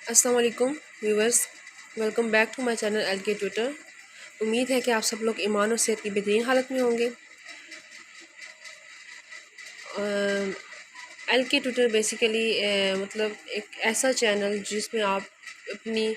अस्सलाम वालेकुम viewers, welcome back to my channel L K Twitter. उम्मीद है कि आप सब लोग ईमान और सेहत की बेहतरीन हालत में होंगे। एल के ट्विटर बेसिकली मतलब एक ऐसा चैनल जिसमें आप अपनी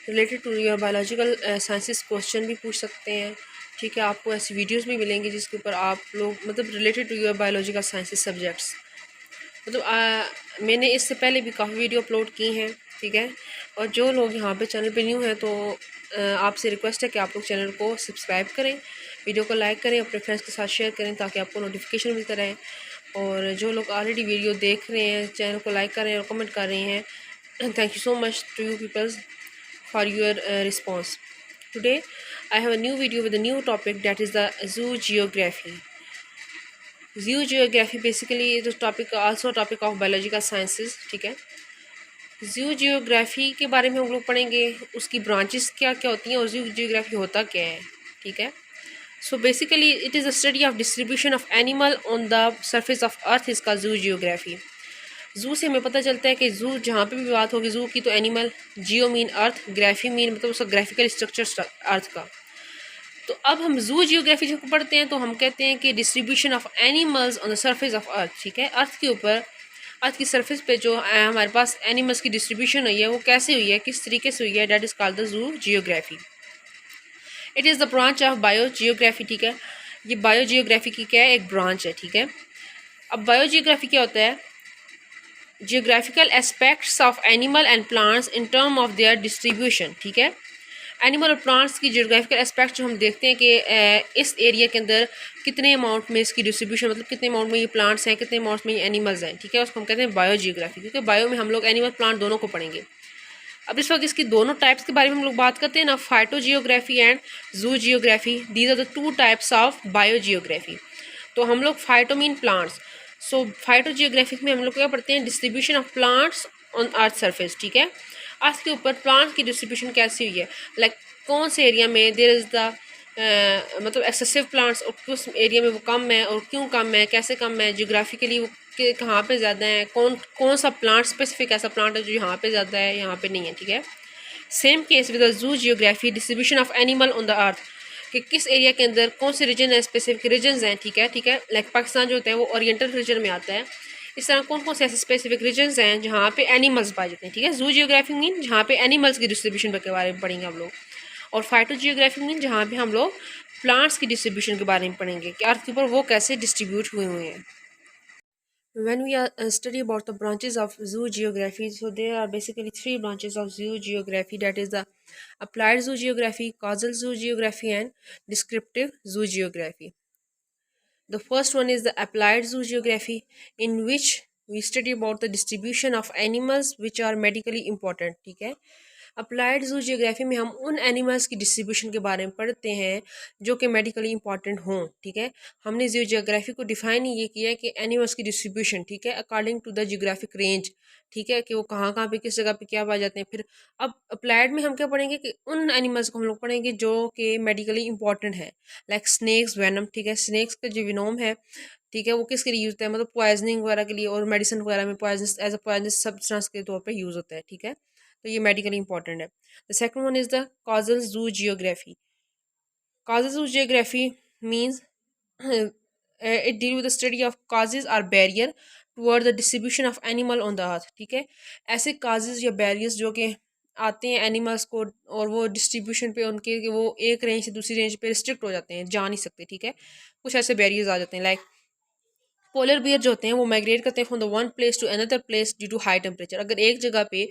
related to your biological sciences question भी पूछ सकते हैं। ठीक है, आपको ऐसी वीडियोस भी मिलेंगी जिसके ऊपर आप लोग मतलब related to your biological sciences subjects मतलब मैंने इससे पहले भी काफ़ी वीडियो अपलोड की हैं। ठीक है, और जो लोग यहाँ पे चैनल पे न्यू हैं तो आपसे रिक्वेस्ट है कि आप लोग चैनल को सब्सक्राइब करें, वीडियो को लाइक करें, अपने फ्रेंड्स के साथ शेयर करें ताकि आपको नोटिफिकेशन मिलता रहे। और जो लोग ऑलरेडी वीडियो देख रहे हैं, चैनल को लाइक कर रहे हैं और कमेंट कर रहे हैं, thank you so much to you peoples for your response. Today I have a new video with a new topic that is the zoogeography. Zoogeography basically is topic also topic of biological sciences. ठीक है, जू geography के बारे में हम लोग पढ़ेंगे, उसकी ब्रांचेस क्या क्या होती हैं और जू जियोग्राफी होता क्या है। ठीक है, so basically it is a study of distribution of animal on the surface of earth, इसका जू जियोग्राफी। जू से हमें पता चलता है कि जू जहाँ पे भी बात होगी जू की तो एनिमल, जियो मीन अर्थ, ग्राफी मीन मतलब उसका ग्राफिकल स्ट्रक्चर अर्थ का। तो अब हम जू जियोग्राफी जब पढ़ते हैं तो हम कहते हैं कि distribution of animals on the surface of earth. ठीक है, अर्थ के ऊपर, अर्थ की सरफेस पे जो हमारे पास एनिमल्स की डिस्ट्रीब्यूशन हुई है वो कैसे हुई है, किस तरीके से हुई है, that is called the zoo geography. It is the branch of bio geography. ठीक है, ये बायो जियोग्राफी की क्या है, एक ब्रांच है। ठीक है, अब बायो जियोग्राफी क्या होता है, geographical aspects of animal and plants in term of their distribution. ठीक है, एनिमल और प्लांट्स की जियोग्राफिकल एस्पेक्ट जो हम देखते हैं कि इस एरिया के अंदर कितने अमाउंट में इसकी डिस्ट्रीब्यूशन, मतलब कितने अमाउंट में ये प्लांट्स हैं, कितने अमाउंट में ये एनिमल्स हैं। ठीक है, उसको हम कहते हैं बायो जियोग्राफी, क्योंकि बायो में हम लोग एनिमल प्लांट दोनों को पढ़ेंगे। अब इस वक्त इसकी दोनों टाइप्स के बारे में हम लोग बात करते हैं ना, phyto geography and zoo geography. These are the two types of bio geography. तो हम लोग phyto mean plants, so phyto geography में हम लोग क्या पढ़ते हैं, distribution of plants on earth surface. ठीक है, अर्थ के ऊपर प्लांट्स की डिस्ट्रीब्यूशन कैसी हुई है, लाइक कौन से एरिया में देयर इज़ द मतलब एक्सेसिव प्लांट्स और किस एरिया में वो कम है और क्यों कम है, कैसे कम है, जियोग्राफिकली वो कहाँ पे ज़्यादा है, कौन कौन सा प्लांट स्पेसिफिक ऐसा प्लांट है जो यहाँ पे ज़्यादा है, यहाँ पे नहीं है। ठीक है, same case with the zoo geography, distribution of animal on the अर्थ, कि किस एरिया के अंदर कौन से रीजन है, स्पेसिफिक रीजन हैं। ठीक है, ठीक है, लाइक पाकिस्तान जो होता है वो ओरिएंटल रीजन में आता है। इस तरह कौन कौन से ऐसे स्पेसिफिक रीजन हैं जहाँ पे एनिमल्स पाए जाते हैं। ठीक है, जू जियोग्राफी मीन जहाँ पे एनिमल्स की डिस्ट्रीब्यूशन के बारे में पढ़ेंगे हम लोग, और फाइटो जियोग्राफी मीन जहाँ पे हम लोग प्लांट्स की डिस्ट्रीब्यूशन के बारे में पढ़ेंगे कि अर्थ के ऊपर वो कैसे डिस्ट्रीब्यूट हुए हैं। When we are study about the branches of zoo geography, so there are basically three branches of zoo geography, that is the applied zoo geography, causal zoo geography, and descriptive zoo geography. The first one is the applied zoo geography, in which we study about the distribution of animals which are medically important. ठीक है, applied जू geography में हम उन animals की distribution के बारे में पढ़ते हैं जो कि मेडिकली इंपॉर्टेंट हों। ठीक है, हमने जू जियोग्राफी को डिफाइन ये किया है कि एनिमल्स की डिस्ट्रीब्यूशन, ठीक है, according to the geographic range. ठीक है, कि वो कहाँ कहाँ पे किस जगह पे क्या पाए जाते हैं। फिर अब अप्लाइड में हम क्या पढ़ेंगे कि उन एनिमल्स को हम लोग पढ़ेंगे जो कि मेडिकली इंपॉर्टेंट है, लाइक स्नेक्स वेनम। ठीक है, स्नेक्स का जो विनोम है, ठीक है, वो किसके लिए यूज होता है, मतलब पॉइजनिंग वगैरह के लिए और मेडिसिन वगैरह में poisonous as a poisonous substance के तौर पे यूज होता है। ठीक है, तो ये मेडिकली इंपॉर्टेंट है। The second one is the causal जू जियोग्राफी। कॉजल जू geography means it deal with the study of causes और barrier toward the distribution of animal on the earth. ठीक है, ऐसे कॉजेज या बैरियर्स जो कि आते हैं एनिमल्स को और वो डिस्ट्रीब्यूशन पे उनके वो एक रेंज से दूसरी रेंज पे रिस्ट्रिक्ट हो जाते हैं, जा नहीं सकते। ठीक है, कुछ ऐसे बैरियर्स आ जाते हैं, लाइक पोलर बियर जो होते हैं वो माइग्रेट करते हैं from the one place to another place due to high temperature. अगर एक जगह पे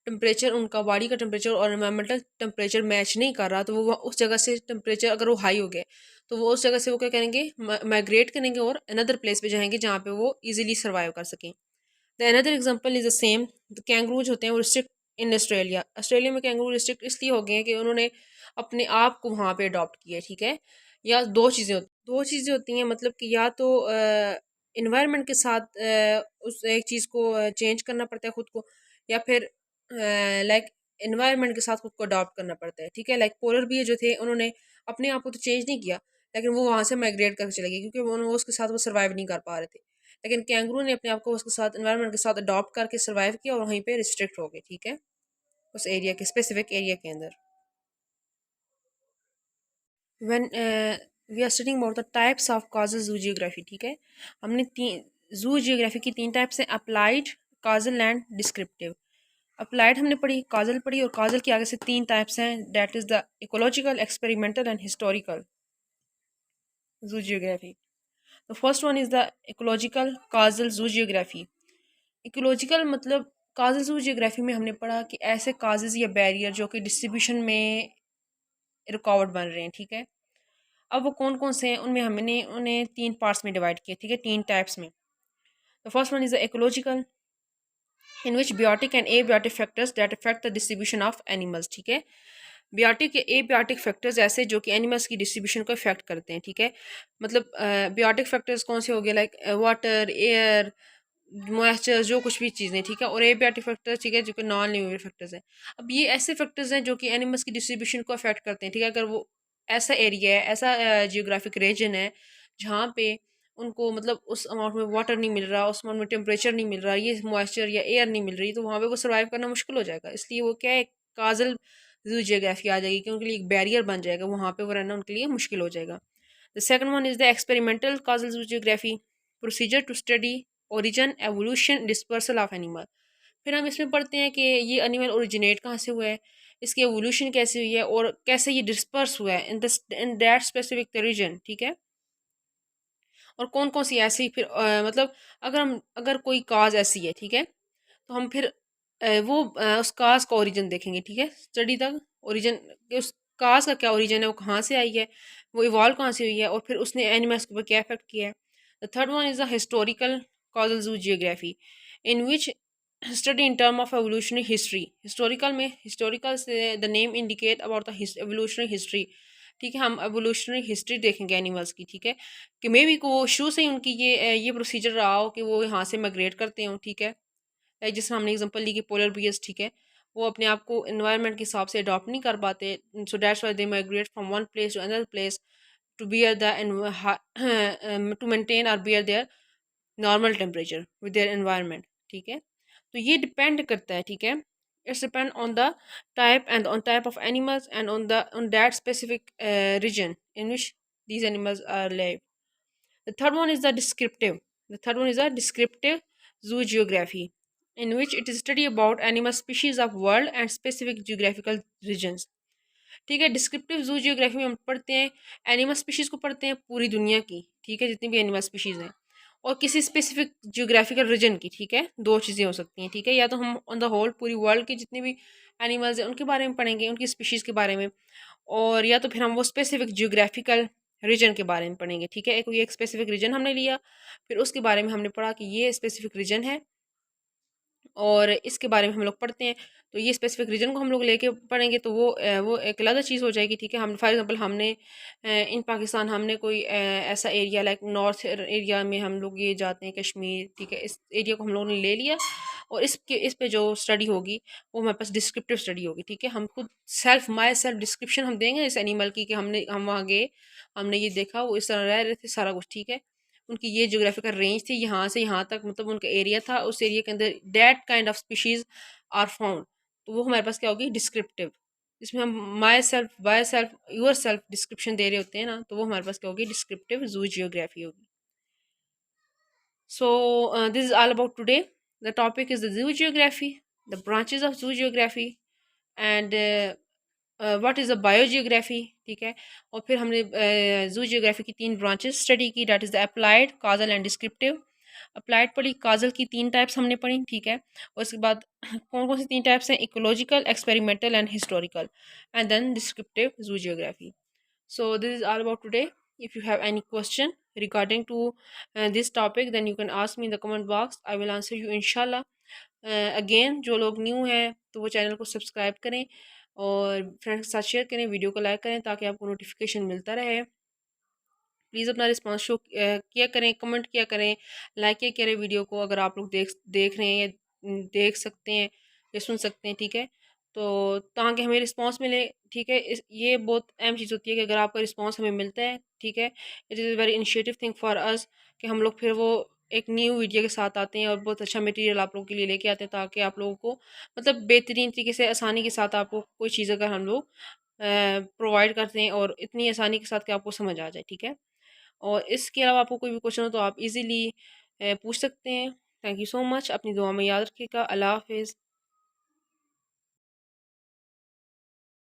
टेम्परेचर, उनका बॉडी का टेम्परेचर और एनवायरमेंटल टेम्परेचर मैच नहीं कर रहा तो वो उस जगह से टेम्परेचर अगर वो हाई हो गए तो वो उस जगह से वो क्या करेंगे, माइग्रेट करेंगे और अनदर प्लेस पे जाएंगे जहाँ पे वो ईजिली सर्वाइव कर सकें। The another example is the same, the kangaroos होते हैं वो रिस्ट्रिक्ट इन ऑस्ट्रेलिया। ऑस्ट्रेलिया में कैंगरू रिस्ट्रिक्ट इसलिए हो गए हैं कि उन्होंने अपने आप को वहाँ पे अडॉप्ट किया है। ठीक है, या दो चीज़ें होती हैं, मतलब कि या तो इन्वायरमेंट के साथ उस एक चीज़ को चेंज करना पड़ता है खुद को, या फिर लाइक इन्वायरमेंट के साथ खुद को अडॉप्ट करना पड़ता है। ठीक है, लाइक पोलर बियर जो थे उन्होंने अपने आप को तो चेंज नहीं किया, लेकिन वो वहाँ से माइग्रेट करके चले गए क्योंकि वो उसके साथ वो सर्वाइव नहीं कर पा रहे थे। लेकिन कैंगरू ने अपने आप को उसके साथ इन्वायरमेंट के साथ अडॉप्ट करके सर्वाइव किया और वहीं पे रिस्ट्रिक्ट हो गए। ठीक है, उस एरिया के स्पेसिफिक एरिया के अंदर। When we are studying about the types of causal जू जियोग्राफी, ठीक है। हमने तीन जू जियोग्राफी की तीन टाइप्स हैं, applied, causal and descriptive. Applied हमने पढ़ी, कॉजल पढ़ी, और कॉजल के आगे से तीन टाइप्स हैं, that is the ecological, experimental and historical zoogeography. The first one is the ecological causal zoogeography. Ecological मतलब काजल जू जियोग्राफी में हमने पढ़ा कि ऐसे काजेज या बैरियर जो कि डिस्ट्रीब्यूशन में रुकावट बन रहे हैं, ठीक है। अब वो कौन कौन से हैं, उनमें हमने उन्हें तीन पार्ट्स में डिवाइड किया, ठीक है, तीन टाइप्स में। The first one is the ecological, in which biotic and abiotic factors that affect the distribution of animals, ठीक है। बियोटिक या एबियोटिक फैक्टर्स ऐसे जो कि एनिमल्स की डिस्ट्रीब्यूशन को इफेक्ट करते हैं, ठीक है। मतलब बियोटिक फैक्टर्स कौन से हो गए, लाइक वाटर, एयर, मॉइस्चर, जो कुछ भी चीज़ें, ठीक है। और एबियोटिक फैक्टर्स, ठीक है, जो कि नॉन लिविंग फैक्टर्स हैं। अब ये ऐसे फैक्टर्स हैं जो कि एनिमल्स की डिस्ट्रीब्यूशन को अफेक्ट करते हैं, ठीक है। अगर वो ऐसा एरिया है, ऐसा जियोग्राफिक रीजन है जहाँ पे उनको मतलब उस अमाउंट में वाटर नहीं मिल रहा, उस अमाउंट में टेम्परेचर नहीं मिल रहा, ये मॉइस्चर या एयर नहीं मिल रही, तो वहाँ पे वो सर्वाइव करना मुश्किल हो जाएगा। इसलिए वो क्या है, काजल जू जियोग्राफी आ जाएगी कि उनके लिए एक बैरियर बन जाएगा, वहाँ पे वो रहना उनके लिए मुश्किल हो जाएगा। The second one is the experimental causal zoogeography, procedure to study origin, evolution, dispersal of animal. फिर हम इसमें पढ़ते हैं कि ये एनिमल ओरिजिनेट कहाँ से हुआ है, इसकी एवोल्यूशन कैसे हुई है, और कैसे ये डिस्पर्स हुआ है इन दैट स्पेसिफिक रीजन, ठीक है। और कौन कौन सी ऐसी फिर मतलब अगर कोई काज ऐसी है, ठीक है, तो हम फिर उस काज का ओरिजिन देखेंगे, ठीक है, स्टडी तक ओरिजिन, उस काज का क्या ओरिजिन है, वो कहाँ से आई है, वो इवॉल्व कहाँ से हुई है, और फिर उसने एनिमल्स के ऊपर क्या इफेक्ट किया है। The third one is the historical causal जू geography, in which study in term of evolutionary history. Historical में, हिस्टोरिकल से the name indicate about the evolutionary history, ठीक है। हम एवोल्यूशनरी हिस्ट्री देखेंगे एनिमल्स की, ठीक है, कि मे बी को शुरू से ही उनकी ये प्रोसीजर रहा हो कि वो यहाँ से माइग्रेट करते हों, ठीक है। जिसमें हमने एग्जांपल ली कि पोलर बियर्स, ठीक है, वो अपने आप को एनवायरनमेंट के हिसाब से अडॉप्ट नहीं कर पाते, so that's why they migrate from one place to another place to bear the to maintain और bear their normal temperature with their environment, ठीक है। तो ये डिपेंड करता है, ठीक है, it's depend on the type and on type of animals and on that specific region in which these animals are live. The third one is the descriptive. The third one is the descriptive zoogeography, in which it is study about animal species of world and specific geographical regions. ठीक है। Descriptive zoo geography में हम पढ़ते हैं animal species को, पढ़ते हैं पूरी दुनिया की, ठीक है, जितनी भी एनिमल स्पीशीज़ हैं, और किसी स्पेसिफिक जियोग्राफिकल रीजन की, ठीक है। दो चीज़ें हो सकती हैं, ठीक है, या तो हम ऑन द होल पूरी वर्ल्ड के जितने भी एनिमल्स हैं उनके बारे में पढ़ेंगे, उनकी स्पीशीज़ के बारे में, और या तो फिर हम वो स्पेसिफिक जियोग्राफिकल रीजन के बारे में पढ़ेंगे, ठीक है। एक स्पेसिफिक रीजन हमने लिया, फिर उसके बारे में हमने पढ़ा कि ये स्पेसिफिक रीजन है, और इसके बारे में हम लोग पढ़ते हैं, तो ये स्पेसिफिक रीजन को हम लोग लेके पढ़ेंगे, तो वो एक अलग चीज़ हो जाएगी, ठीक है। हम फॉर एग्जांपल हमने इन पाकिस्तान हमने कोई ऐसा एरिया लाइक नॉर्थ एरिया में हम लोग ये जाते हैं कश्मीर, ठीक है, इस एरिया को हम लोगों ने ले लिया, और इस पे जो स्टडी होगी वो हमारे पास डिस्क्रिप्टिव स्टडी होगी, ठीक है। हम खुद माई सेल्फ डिस्क्रिप्शन हम देंगे इस एनिमल की कि हम वहाँ गए, हमने ये देखा, वो इस तरह रह रहे थे, सारा कुछ, ठीक है। उनकी ये ज्योग्राफिकल रेंज थी, यहाँ से यहाँ तक, मतलब उनका एरिया था, उस एरिया के अंदर that kind of species are found, तो वो हमारे पास क्या होगी, डिस्क्रिप्टिव। इसमें हम myself, by self, yourself description दे रहे होते हैं ना, तो वो हमारे पास क्या होगी, डिस्क्रिप्टिव जू जियोग्राफी होगी। So this is all about today. The topic is the zoo geography, the branches of zoo geography, and what is a biogeography, ठीक है। और फिर हमने जू जियोग्राफी की तीन ब्रांचेस स्टडी की, that is the applied, Kajal and descriptive. Applied पढ़ी, काजल की तीन टाइप्स हमने पढ़ी, ठीक है। और उसके बाद कौन कौन सी तीन टाइप्स हैं, ecological, experimental and historical, and then descriptive zoo geography. So this is all about today. If you have any question regarding to this topic, then you can ask me in the comment box. I will answer you inshallah. Again, जो लोग new हैं तो वो channel को subscribe करें और friends के साथ शेयर करें, वीडियो को लाइक करें ताकि आपको नोटिफिकेशन मिलता रहे। प्लीज़ अपना रिस्पांस शो किया करें, कमेंट किया करें, लाइक किया करें वीडियो को, अगर आप लोग देख रहे हैं या देख सकते हैं या सुन सकते हैं, ठीक है। तो ताकि हमें रिस्पांस मिले, ठीक है। ये बहुत अहम चीज़ होती है कि अगर आपका रिस्पांस हमें मिलता है, ठीक है, it is a very initiative thing for us कि हम लोग फिर वो एक न्यू वीडियो के साथ आते हैं और बहुत अच्छा मटेरियल आप लोगों के लिए लेके आते हैं, ताकि आप लोगों को मतलब बेहतरीन तरीके से आसानी के साथ आपको कोई चीज़ अगर हम लोग प्रोवाइड करते हैं और इतनी आसानी के साथ कि आपको समझ आ जाए, ठीक है। और इसके अलावा आपको कोई भी क्वेश्चन हो तो आप इजीली पूछ सकते हैं। Thank you so much. अपनी दुआ में याद रखिएगा। अल्लाह हाफिज़।